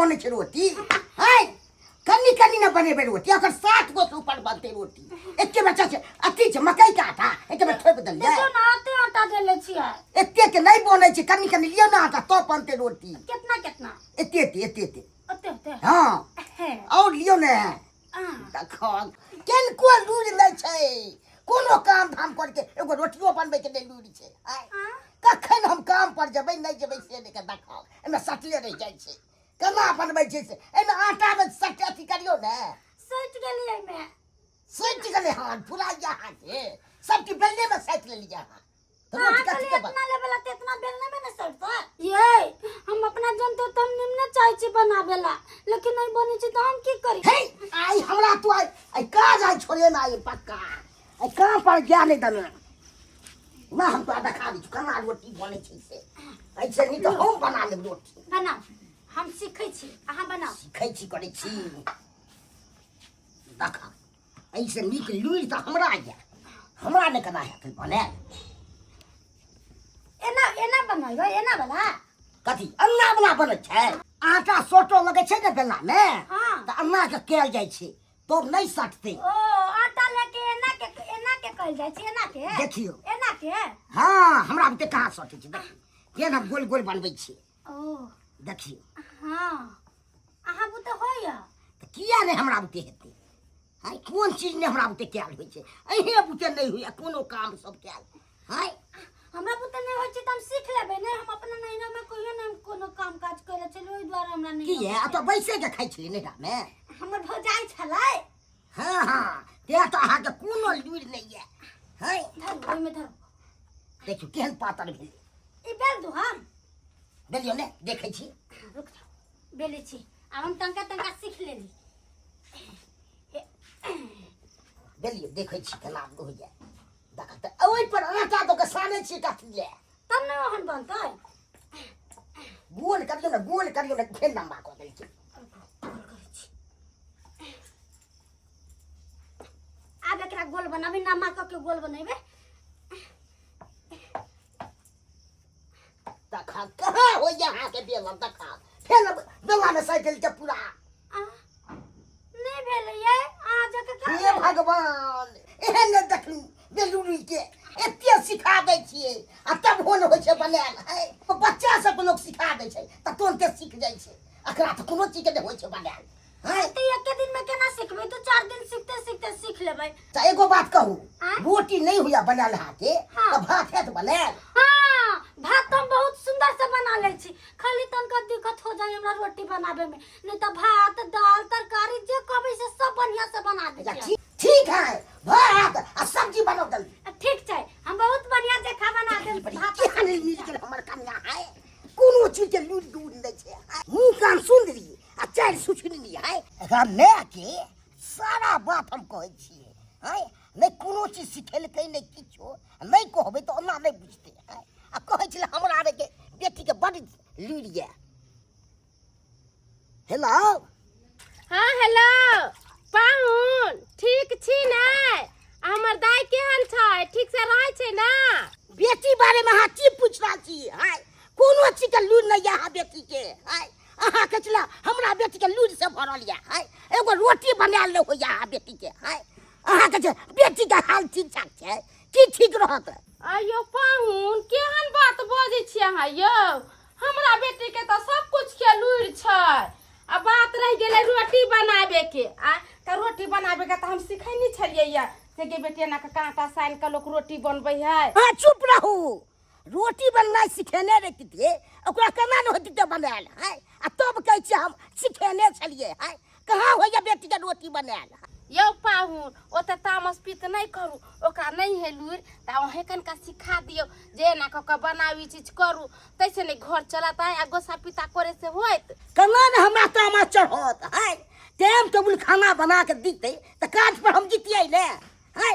बने छे रोटी है कन्नी कन्नी न बनेबे रोटी अगर 7 गो से ऊपर बनते रोटी एके बच्चा छे अथी छे मकई के आटा एके में ठोप दल जाए देखो ना आटे आटा देले छियै एते के नहीं बने छे कन्नी कन्नी लियो ना आटा तो बनते रोटी कितना कितना एते एते ओते ओते हां और लियो ने देखो केन को लूर ले छे कोनो काम धाम करके एगो रोटियो बनबे के नहीं लूर छे कखन हम काम पर जेबै नहीं जेबै से देख देखो एमे सटले रह जाय छे केना बनबै छे से एमे आटा में सट अथी करियो ने सट गेलियै में सट गेले हां पूरा यहाँ के सब की बेलने में सट ले लिया तो रोटी का इतना लेवल ते इतना बेलने में न सटता ये हम अपना जनते तम निम्न चाहि छी बनावेला लेकिन नहीं बनी छी तो हम की करी हे आई हमरा तो आई काज आई छोड़े ना आई पक्का आई काम पर जा नहीं दने ना हम तो दिखा दी केना रोटी बने छे से ऐसे नहीं तो हम बना लेब रोटी बनाओ हम सीखै छी अहाँ बनाओ सीखै छी करे छी देखा ऐसे नीक लुई तो हमरा ने केना है बने एना बनाइबो एना वाला कथी अन्ना वाला बने छे आटा सोटो लगे छे ने बेला में हां त अन्ना के केल जाय छे तो नहीं सटते ओ आटा लेके एना के कल जाय छी एना के देखियो एना के हां हमरा बुते कहां सटे छे देखियो केना गोल गोल बनबै छी ओ देखियो हां अहाँ बुते होइया त किया ने हमरा बुते हेते हाय कोन चीज ने हमरा बुते केल होय छे अहे बुते नहीं होय कोनो काम सब केल हाय हमरा बुते नहीं होय छे त हम सीख लेबै ने हम अपना नैना में कहियो नहीं कोनो काम काज करे छलियै ओइ द्वारा हमरा नहीं की है तो बैसे के खाइ छी नेटा में हमर भौजाई छलै हां ते तो अहा के कोनो लूर नहीं है हाय धर ओइ में धर देखियो केहन पातर भेल ई बेल दो हम बेलियो ने देखै छी रुक जा बेले छी अब हम तंका सीख लेली बेलियो देखै छी केना हो जाय देखा त ओइ पर आटा तो के साने छी काटी ले तब न ओहन बनतै गोल करियो ने फेर लंबा क दै छी आब एकरा गोल बनाबी नम्मा क के गोल बनेबे देखा कहाँ हो यहाँ के बेला देखा फेर बेला में साइकिल के पूरा नहीं भेलैये आ जाके का हे भगवान एहन देखलू बेलूरी के एते सिखा दै छियै आ तब होन होइ छै बनायल है बच्चा सब लोग सिखा दै छै त तुरंते सीख जाइ छै अकरा त कोनो चीज के होइ छै बनायल है तो एक दिन में केना सीखबै तो 4 दिन सीखते सीख लेबै त एगो बात कहू रोटी नहीं हुआ बनायल हा के त भात है त बनायल हां भात तो बहुत सुंदर से बना ले छी खाली तनका दिक्कत हो जाय हमरा रोटी बनावे में नहीं तो भात दाल तरकारी जे कहबै से सब बढ़िया से बना दे छी ठीक है भात आ सब्जी बनाओ जल्दी ठीक छै हम बहुत बढ़िया से खा बना दे भात केहन मिल गेल हमर कन्या है कोनो चीज के लूट दूध नहीं छै मुंह कान सुंदरी आ चार सुछनी है एकरा ने के सारा बात हम कहै छियै है नहीं कोनो चीज सिखेलकै नहीं किछो नहीं कहबै तो ओना नहीं बुझते है आ कहै छले हमरा रे के बेटी के बड़ लूरिया हेलो हाँ हेलो पाहुन ठीक छी ने हमर दाई केहन छै ठीक से रहै छै ना बेटी बारे में अहाँ की पूछ रहल छी है कोनो चीज के लूर नहीं है बेटी के है अहाँ के चला हमरा बेटी के लूर से भरल है एगो रोटी बनायल नहीं होया बेटी के है अहाँ के बेटी के हाल ठीक ठाक छै की ठीक रहत अयो पाहुन केहन बात बजै छी अहाँ यौ हमरा बेटी के तो सब कुछ के लूर छै आ बात रह गेलै रोटी बनाबे के आ त रोटी बनाबे के त हम सिखैनी छलियै या से के बेटी ना के कांटा साइन के लोग रोटी बनबै है हां चुप रहू रोटी बनना सिखेने रहिते ओकरा केना न होती बनायल है आ तब कहै छी हम सिखेने छलियै है कहाँ होया बेटी के रोटी बनायल यौ पाहुन ओते तामस पीत नहीं करू ओकरा नहीं है लूर त ओहे कनका सिखा दियो जे ना क बनावी चीज करू तैसे नहीं घर चलता है आ गोसा पिता करे से होइत केना न हमरा तामस चढ़त है टाइम टेबल खाना बना के दीते त काज पर हम जीतियै ने है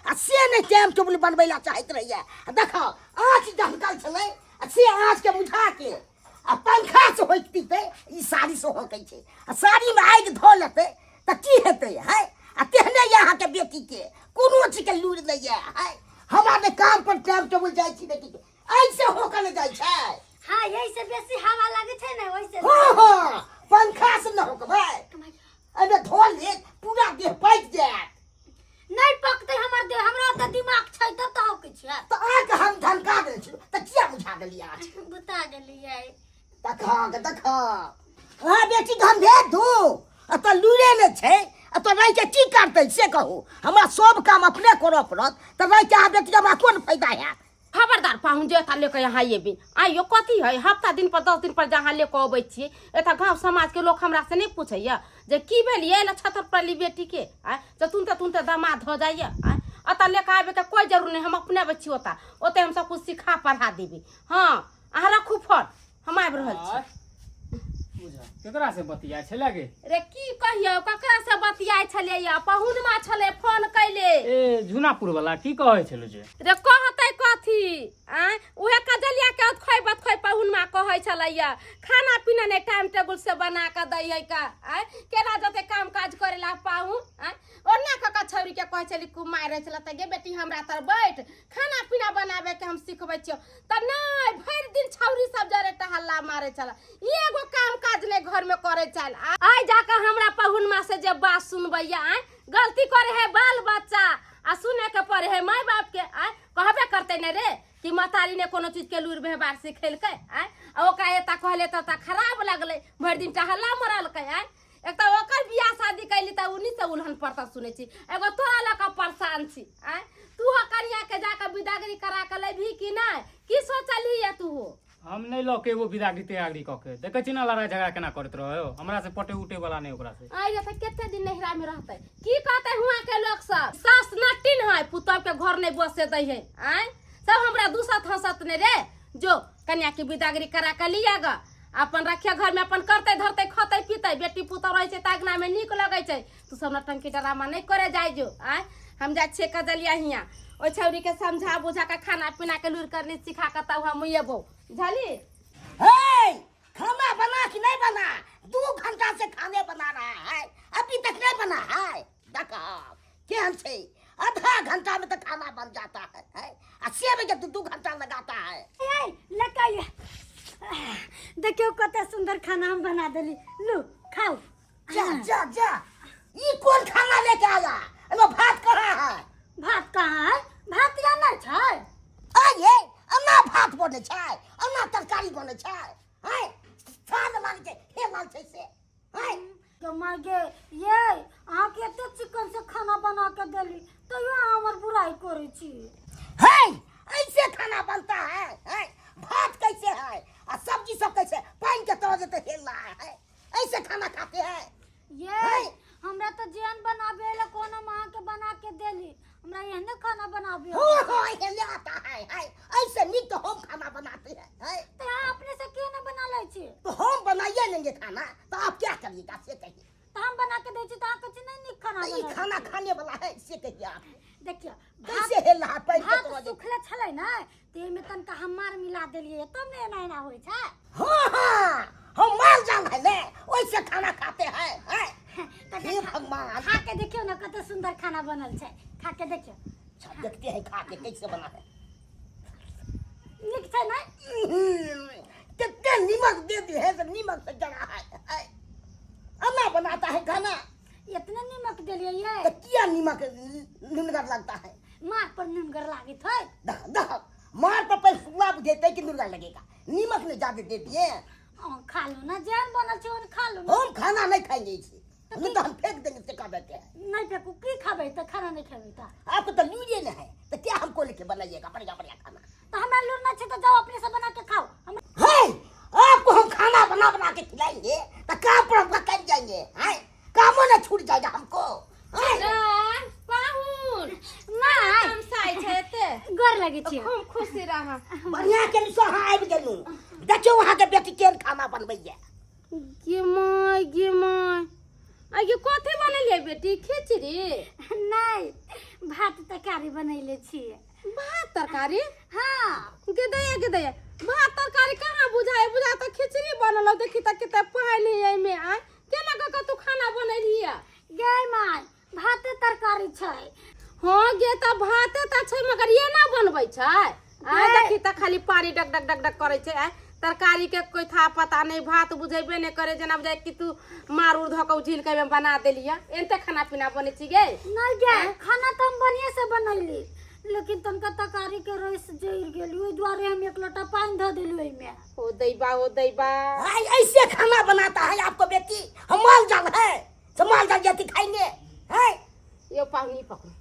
आ से नहीं टाइम टेबल बनबै ला चाहत रहिए देखो आँच दहकल छलै आ से आँच के बुझा के आ पंखा से होइती ते ई साड़ी से होकै छै आ साड़ी में आगि धो लेते त की हेतै है आ तेहने यहाँ के बेटी के कोनो चीज के लूर नहीं है हमरा ने काम पर टाइम टेबल जाय छी बेटी के ऐसे होकर ले जाय छै हां यही से बेसी हवा लागे छै ने ओइ से हां पंखा से न होकबे अबे धोल ले पूरा देह पक जाए नहीं पकते हमर दे हमरा त दिमाग छै तब त होके छै तो आके हम धनका दे छी त किया बुझा देलिए आज बता गेलियै देखा हां बेटी हम भेज दू अत लूरे ने छै अत रह के की करतै से कहू हमरा सब काम अपने करऽ पड़त त रह के आ बेटी हमरा कोन फायदा है खबरदार पाहुन जे लेके यहाँ अयबे आइयो कथी है हफ्ता दिन पर 10 दिन पर जहाँ लेके अबै छी एत गाँव समाज के लोग हमरा से नहीं पूछैया जे की भेलिए एला छतर पड़ली बेटी के जे तुनते दामाद हो जाइए अत लेके आबे के कोई जरूर नहीं हम अपने बच्ची होता ओते हम सब कुछ सिखा पढ़ा देबी हाँ अहाँ रखू फोन हम आबि रहल छी केकरा से बतिया छले गे रे की कहियो ककरा से बतियाय छले या पहुनमा छले फोन कैले ए झुनापुर वाला की कहै छलो जे रे कहतै कथी उहे कजलिया के खोइ पहुनमा कहै छले या खाना पीना ने टाइम टेबल से बना के दै है का केना जते काम काज करेला पाहुन ओना कका छौरी के कहै छली कुमार रहे छला त गे बेटी हमरा तर बैठ खाना पीना बनावे के हम सिखबै छियो त नहीं भरि दिन छौरी सब जरे टहल्ला मारे छला एगो काम काज ने घर में करे चल आइ जाके हमरा पहुनमा से जब बात सुनबैया गलती करे है बाल बच्चा आ सुने के पड़े है माय बाप के कहबे करते ने रे कि मतारी ने कोनो चीज के लूर व्यवहार सिखेलकै ओका एता कहले त खराब लगले भरि दिन टहल्ला मरलकै एक त ओकर बियाह शादी कैली त उन्हीं से उल्हन पड़ता सुने छी एगो तोरा लका परेशान छी तू हो कनिया के जाके विदागरी करा के लेभी कि नहीं की सोचली है तू हम नहीं लो के वो विदागरी तैयारी क के देखे छी ना लड़ाई झगड़ा केना करत रहो हमरा से पटे उठे वाला नहीं ओकरा से आइ त केते दिन नहिरा में रहतै की कहतै हुआ के लोग सब सास नटिन है पुतब के घर नहीं बसे दै है सब हमरा दूसत हंसत ने रे जो कन्या की विदागरी करा के लिया ग अपन रखिया घर में अपन करते धरते खते पीते बेटी पुतौ रहे छै तागना में नीक लगे छै तू सब नटंकी डरामा नहीं करे जाय जो हम जा छे कजलिया हिया ओ छौरी के समझा बुझा के खाना पीना के लूर करनी सिखा के तब हम येबो झाली हे खाना बना कि नहीं बना 2 घंटा से खाने बना रहा है अभी तक नहीं बना है देखा केहन छै आधा घंटा में तो खाना बन जाता है आ से बजे 2 घंटा लगाता है लकाइए देखियो कते सुंदर खाना हम बना देली लो खाओ जा ये कौन खाना लेके आया एमे भात कहाँ है भात कहाँ है भात या नहीं छै आये अन्ना भात बने छै अन्ना तरकारी बने छै है स्वाद लाग छै हे लाग छै से है तो मागे ये आ के एते चिकन से खाना बना के देली तो यो हमर बुराई करे छी है ऐसे खाना बनता है भात कैसे है और सब्जी सब कैसे पानी के तरह से हिल रहा है ऐसे खाना खाते हैं ये हमरा तो जेन बनाबे ला कोनो मां के बना के देली हमरा एहने खाना बनाबे हो ये आता है ऐसे नहीं तो हम खाना बनाते हैं तो अपने से क्यों ना बना ले छी तो हम बनाइए लेंगे खाना तो आप क्या करिएगा से कहिए तो हम बना के दे छी तो कुछ नहीं खाना ये बना खाना खाने वाला है से कहिए आप देखियो कैसे हिल रहा पैर के तरह भात सुखले छले ना ते में तनका हमार मिला देलिए तब ने एना एना होय छै हाँ हम माल जान है ले वैसे खाना खाते हैं हे भगवान खा के देखियो ना कते सुंदर खाना बनल छै खा के देखियो अच्छा देखते हैं खा के कैसे बना है नीक छै ना कितने नीमक दे दिए है तो नीमक से जला है अन्ना बनाता है खाना इतने नीमक देलिए ये तो क्या नीमक नुनगर लगता है मार पर नुनगर लागित है दह मार पर पैर सुला बुझेते कि नुनगर लगेगा नीमक ने ज्यादा दे दिए खा लो ना जान बनल छै और खा लो ना हम खाना नहीं खाएंगे इसे नहीं तो हम फेंक देंगे से खा देते हैं नहीं फेंकू की खाबे तो खाना नहीं खाबे तो आपको तो लूजे न है तो क्या हमको लेके बनाइएगा बढ़िया बढ़िया खाना तो हमें लूना छै तो जाओ अपने से बना के खाओ हम है आपको हम खाना बना के खिलाएंगे तो काम पर हम कर जाएंगे हैं कामों न छूट जाएगा हमको पाहुन नहीं हम साई छै ते गोर लगी छी खूब खुशी रहा बढ़िया के लिए आबि गेलू देखियो वहां के बेटी केन खाना बनबैया गे माय आगे कथी बनलिए बेटी खिचड़ी नहीं भात तरकारी बनैले छी भात तरकारी हां गे दया भात तरकारी कहाँ बुझा तो खिचड़ी बनल देखी त किते पानी है में आ केना का तू खाना बनैलिया गे माय भात तरकारी छै हां गे त भाते त छै मगर ये ना बनबै छै आ देखी त खाली पानी डक डक डक डक करे छै तरकारी के कोई था पता नहीं, भात बुझेबे नहीं करे, जना बुझाए कि तू मार उड़ धोके झील के में बना देलिया। एनते खाना पीना बने छी गे? नहीं गे, खाना तो हम बढ़िया से बनैली, लेकिन तनका तरकारी के रस जर गेली, ओइ द्वारे हम एक लोटा पानी धो देली ओइ में। ओ दैबा हाय ऐसे खाना बनाता है आपको बेटी? हम माल जाल है, सब माल जाल जाती खाएंगे है। यो पाहुनी पकड़ू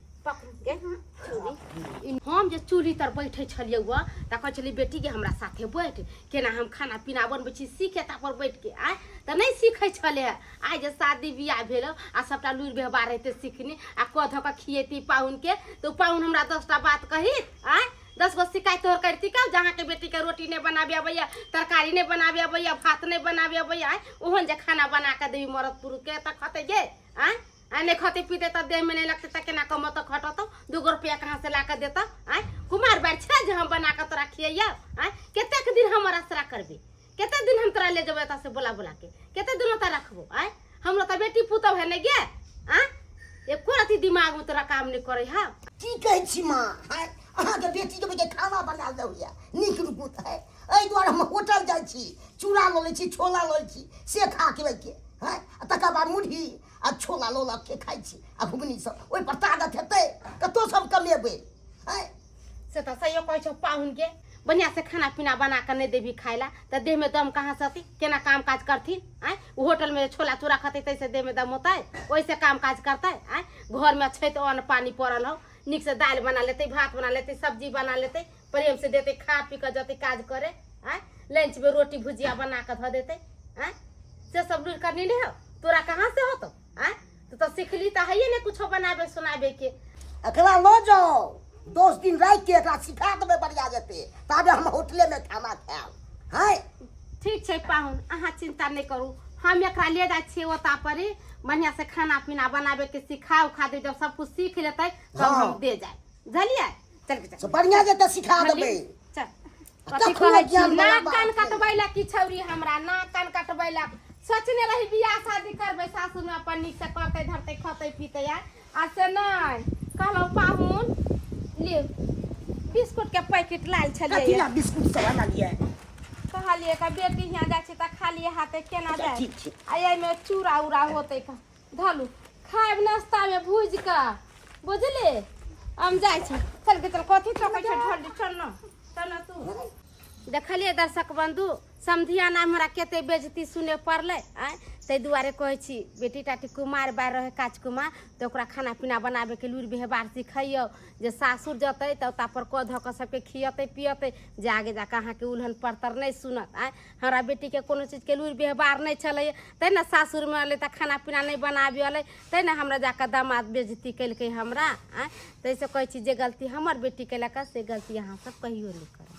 गे चूड़ी। हम जे चूड़ी तर बैठे छलिए हुआ त कह छली बेटी के हमरा साथे बैठ, केना हम खाना पीना बनबै छी सीखे ता पर बैठ के आय त नहीं सीखे छले। आइ जे शादी बियाह भेल आ सबटा लुरि व्यवहार हेते सीखनी आ क ध के खिएती पाहुन के, तो पाहुन हमरा 10टा बात कही आय 10 गो शिकायत तोहर करती का जहाँ के बेटी के रोटी नहीं बनाबे अबैया, तरकारी नहीं बनाबे अबैया, भात नहीं बनाबे अबैया, ओहन जे खाना बना के देवी मरद पुरुष के त खते गे आय नहीं खाते पीते तो देह में नहीं लगते तो केना कम तो खटो तो 2 रुपया कहाँ से ला कर देता आय कुमार बैठ छे जो हम बना कर तोरा खिया आय केते दिन हम आसरा करबे, केते दिन हम तोरा ले जेबे ता से बोला के केते दिन तोरा रखबो आय हमरा तो बेटी पुतौ है नहीं गे आय एको रति दिमाग में तोरा काम नहीं करे हा। की कहै छी मां है अहाँ के बेटी के बेटे खाना बना दे होया नीक रुपुत है, एहि द्वारे हम होटल जाइ छी, चूड़ा ल लै छी, छोला ल लै छी, से खा के है तकर बाद मुढ़ी आ छोला लो लग के खाई छी आ घुगनी सब ओइ पर ताकत हेतै कतो सब कमेबै है। से तो सही कहै छौ पाहुन के बढ़िया से खाना पीना बना कर नहीं देवी खाइला त देह में दम कहाँ से आती, केना काम काज करथी आय होटल में छोला चूरा खाते तैसे देह में दम होता है, वैसे काम काज करता है आय घर में अच्छे तो अन्न पानी पड़ल हो, निक से दाल बना लेते, भात बना लेते, सब्जी बना लेते, प्रेम से देते, खा पी कर जाते काज करे आय लंच में रोटी भुजिया बना कर धो देते आय से सब लूट करनी नहीं हो तोरा कहाँ से हो तो आय तो सीखली तो है नहीं कुछ बनाबे सुनाबे के। एकरा लो जाओ 10 दिन रह के एकरा सिखा देबे बढ़िया जेते ताबे हम होटले में खाना खाएब है। ठीक छै पाहुन अहाँ चिंता नहीं करू, हम एकरा ले जाय छियै ओता पर बढ़िया से खाना पीना बनाबे के सिखा उखा दे, जब सब कुछ सीख लेते तब हम दे जाए बुझलिए। चल के चल बढ़िया जेते सिखा देबे। चल कथी कहै छी ना कान कटबैला की छौरी हमरा ना कान कटबैला सोचने रही बियाह शादी करबै सासुर में अपन नीक से करते धरते खते पीते यार आ से नहीं कहलौ पाहुन ले बिस्कुट के पैकेट लाल छलिए कथीला बिस्कुट सब बना लिए कहलिए का बेटी यहाँ जाय छै त खाली हाथे केना जाय ठीक छै आ में चूड़ा उड़ा होते का धलू खाएब नाश्ता में भूज का बुझले हम जाय छै चल के चल कथी तो कहै छै चल न तू देखलिए दर्शक बंधु समधिया नाम हमरा केते बेइज्जती सुने पड़ले आय तै दुआरे कहै छी बेटी टाटी कुमार बार रहे काज कुमार तो ओकरा खाना पीना बनाबे के लुरि व्यवहार सिखैयो, जे सासुर जतै त ओता पर क ध के सबके खियते पियते जे आगे जा के अहाँ के उल्हन परतर नहीं सुनत आय हमरा बेटी के कोनो चीज के लुरि व्यवहार नहीं चले तै न सासुर में अले त खाना पीना नहीं बनाबे अले तै न हमरा जाके दामाद बेइज्जती कैलकै हमरा आय तैसे कहै छी जे गलती हमर बेटी कैलक से गलती अहाँ सब कहियो नहीं करब।